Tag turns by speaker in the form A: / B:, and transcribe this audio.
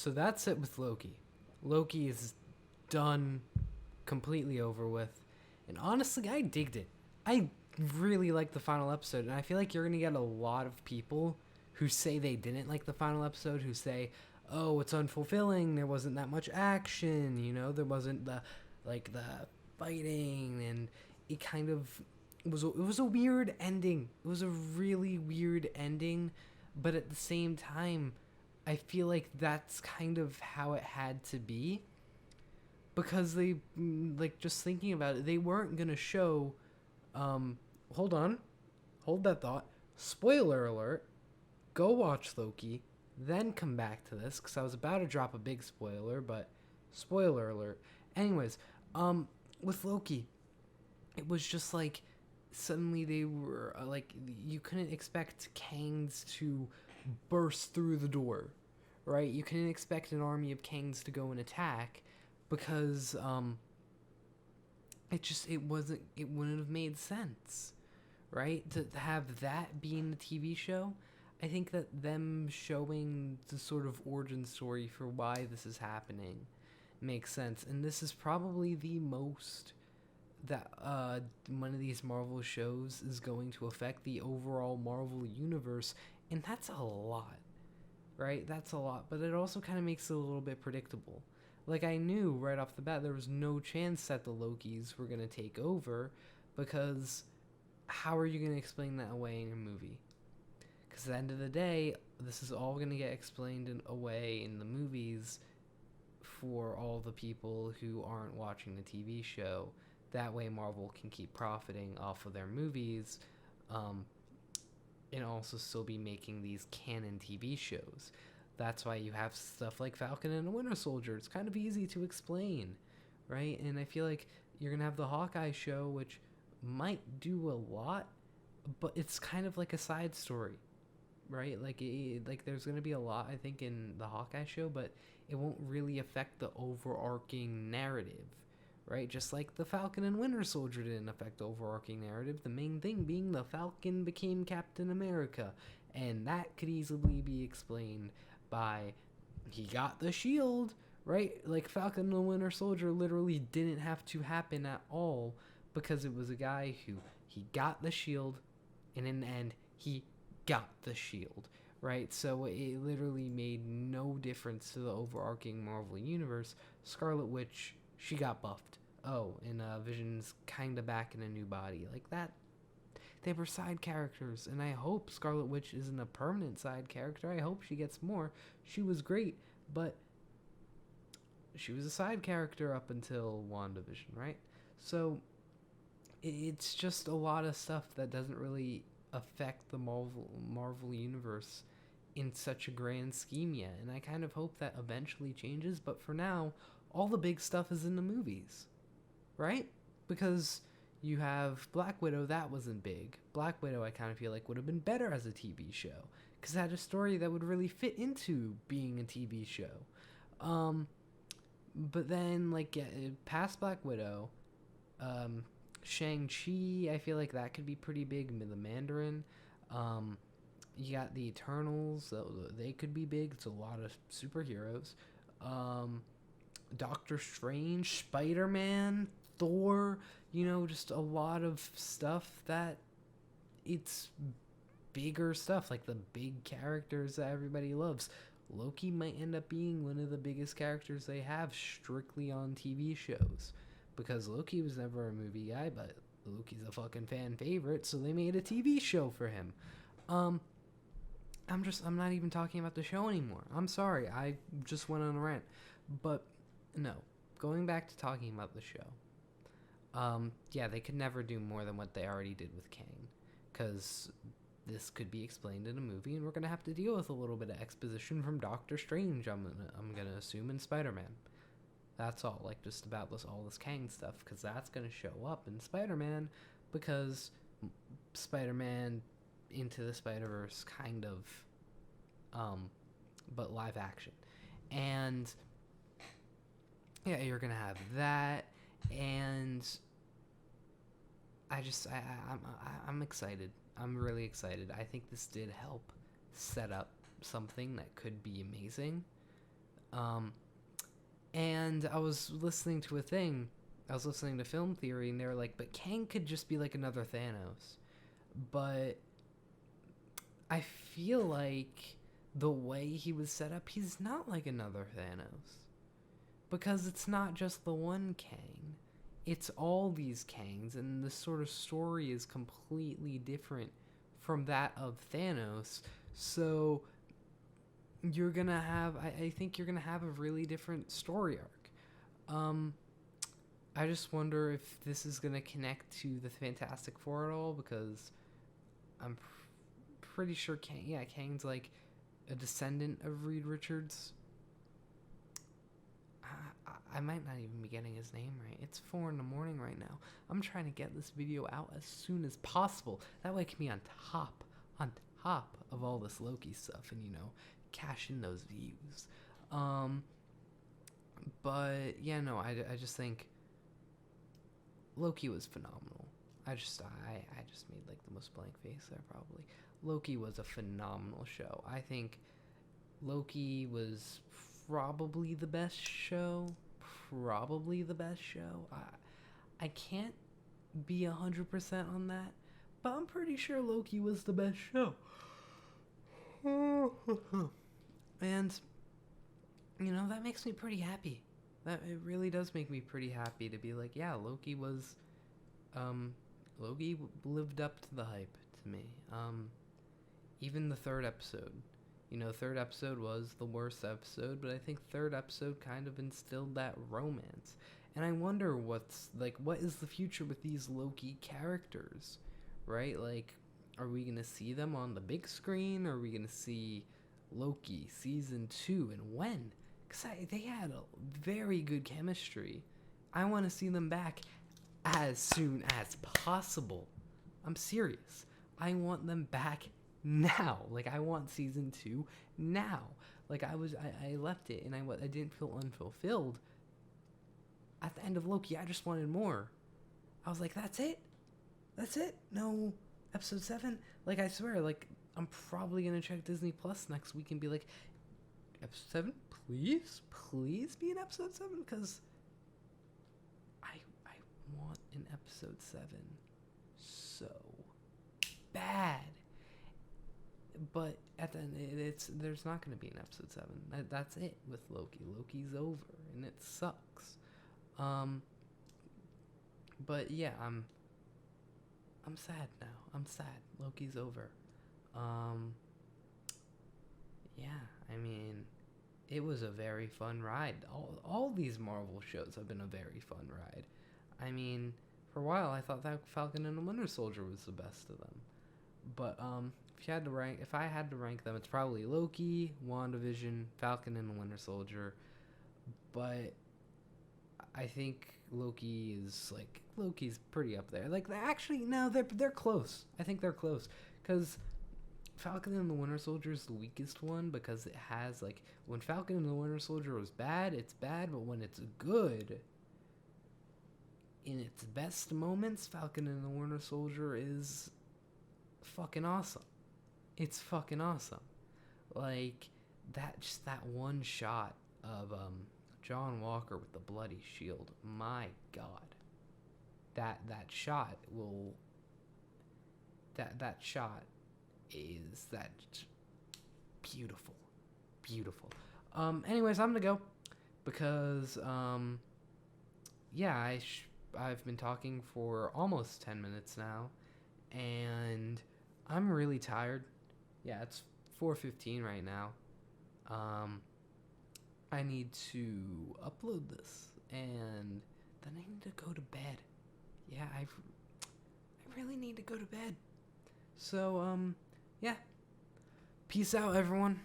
A: So that's it with Loki. Loki is done, completely over with. And honestly, I digged it. I really liked the final episode, and I feel like you're gonna get a lot of people who say they didn't like the final episode, who say, "Oh, it's unfulfilling. There wasn't that much action. There wasn't the fighting, and it kind of it was a weird ending. It was a really weird ending, but at the same time, I feel like that's kind of how it had to be." Because they, like, just thinking about it, they weren't gonna show. Hold on, hold that thought. Spoiler alert. Go watch Loki, then come back to this because I was about to drop a big spoiler, but spoiler alert. Anyways, with Loki, it was just like suddenly they were like you couldn't expect Kangs to burst through the door, right? You couldn't expect an army of Kangs to go and attack because it wouldn't have made sense, right? To have that be in the TV show, I think that them showing the sort of origin story for why this is happening makes sense, and this is probably the most that one of these Marvel shows is going to affect the overall Marvel universe, and that's a lot, right? That's a lot, but it also kind of makes it a little bit predictable. Like, I knew right off the bat there was no chance that the Lokis were going to take over, because how are you going to explain that away in a movie? Because at the end of the day, this is all going to get explained away in the movies for all the people who aren't watching the TV show. That way Marvel can keep profiting off of their movies, and also still be making these canon TV shows. That's why you have stuff like Falcon and the Winter Soldier. It's kind of easy to explain, right? And I feel like you're going to have the Hawkeye show, which might do a lot, but it's kind of like a side story, right? Like there's going to be a lot, I think, in the Hawkeye show, but it won't really affect the overarching narrative, right? Just like the Falcon and Winter Soldier didn't affect the overarching narrative, the main thing being the Falcon became Captain America, and that could easily be explained by he got the shield, right? Like, Falcon and the Winter Soldier literally didn't have to happen at all, because it was a guy who he got the shield, and in the end he got the shield, right? So it literally made no difference to the overarching Marvel universe. Scarlet Witch, she got buffed. Oh, and Vision's kind of back in a new body. Like that, they were side characters, and I hope Scarlet Witch isn't a permanent side character. I hope she gets more. She was great, but she was a side character up until WandaVision, right? So it's just a lot of stuff that doesn't really affect the Marvel universe in such a grand scheme yet, and I kind of hope that eventually changes. But for now, all the big stuff is in the movies, right? Because you have Black Widow, that wasn't big. Black Widow, I kind of feel like would have been better as a TV show, because it had a story that would really fit into being a TV show. But then, like, past Black Widow, Shang-Chi, I feel like that could be pretty big. The Mandarin. You got the Eternals, they could be big. It's a lot of superheroes. Doctor Strange, Spider-Man, Thor, just a lot of stuff that it's bigger stuff, like the big characters that everybody loves. Loki might end up being one of the biggest characters they have strictly on TV shows, because Loki was never a movie guy, but Loki's a fucking fan favorite, so they made a TV show for him. I'm not even talking about the show anymore. I'm sorry, I just went on a rant. But no, going back to talking about the show. Yeah, they could never do more than what they already did with Kang, because this could be explained in a movie, and we're gonna have to deal with a little bit of exposition from Doctor Strange. I'm gonna assume in Spider-Man. That's all, like, just about all this Kang stuff, because that's gonna show up in Spider-Man, because Spider-Man Into the Spider-Verse kind of, but live action, and yeah, you're gonna have that, and I'm excited. I'm really excited. I think this did help set up something that could be amazing. Um, and I was listening to film theory, and they were like, but Kang could just be like another Thanos. But I feel like the way he was set up, he's not like another Thanos. Because it's not just the one Kang. It's all these Kangs, and this sort of story is completely different from that of Thanos. So you're gonna have, I think you're gonna have a really different story arc. I just wonder if this is gonna connect to the Fantastic Four at all, because I'm pretty sure Kang's like a descendant of Reed Richards. I might not even be getting his name right. It's 4 a.m. right now. I'm trying to get this video out as soon as possible. That way it can be on top of all this Loki stuff, and cash in those views. But yeah, no, I just think Loki was phenomenal. I just made like the most blank face there probably. Loki was a phenomenal show. I think Loki was probably the best show. I can't be 100% on that, but I'm pretty sure Loki was the best show. And that makes me pretty happy. That it really does make me pretty happy to be like, yeah, Loki lived up to the hype to me. Even the third episode. Third episode was the worst episode, but I think third episode kind of instilled that romance. And I wonder what is the future with these Loki characters, right? Like, are we going to see them on the big screen? Or are we going to see Loki season 2, and when? Because they had a very good chemistry. I want to see them back as soon as possible. I'm serious. I want them back now. Like, I want season 2 now. Like, I left it, and I didn't feel unfulfilled at the end of Loki. I just wanted more. I was like, that's it? No episode 7? Like, I swear, like, I'm probably gonna check Disney Plus next week and be like, episode 7, please be in episode 7, because I want an episode 7 so bad. But at the end, there's not going to be an episode 7. That's it with Loki. Loki's over, and it sucks. But yeah, I'm sad now. I'm sad. Loki's over. Yeah, I mean, it was a very fun ride. All these Marvel shows have been a very fun ride. I mean, for a while I thought that Falcon and the Winter Soldier was the best of them. But if I had to rank them, it's probably Loki, WandaVision, Falcon and the Winter Soldier. But I think Loki's pretty up there. Like, they're close. I think they're close, because Falcon and the Winter Soldier is the weakest one, because it has, like, when Falcon and the Winter Soldier was bad, it's bad, but when it's good, in its best moments, Falcon and the Winter Soldier is fucking awesome. It's fucking awesome. Like, that one shot of John Walker with the bloody shield. My God. That shot is beautiful. Beautiful. Anyways, I'm gonna go, because I've been talking for almost 10 minutes now, and I'm really tired. Yeah, it's 4:15 right now. I need to upload this, and then I need to go to bed. Yeah, I really need to go to bed. So, yeah. Peace out, everyone.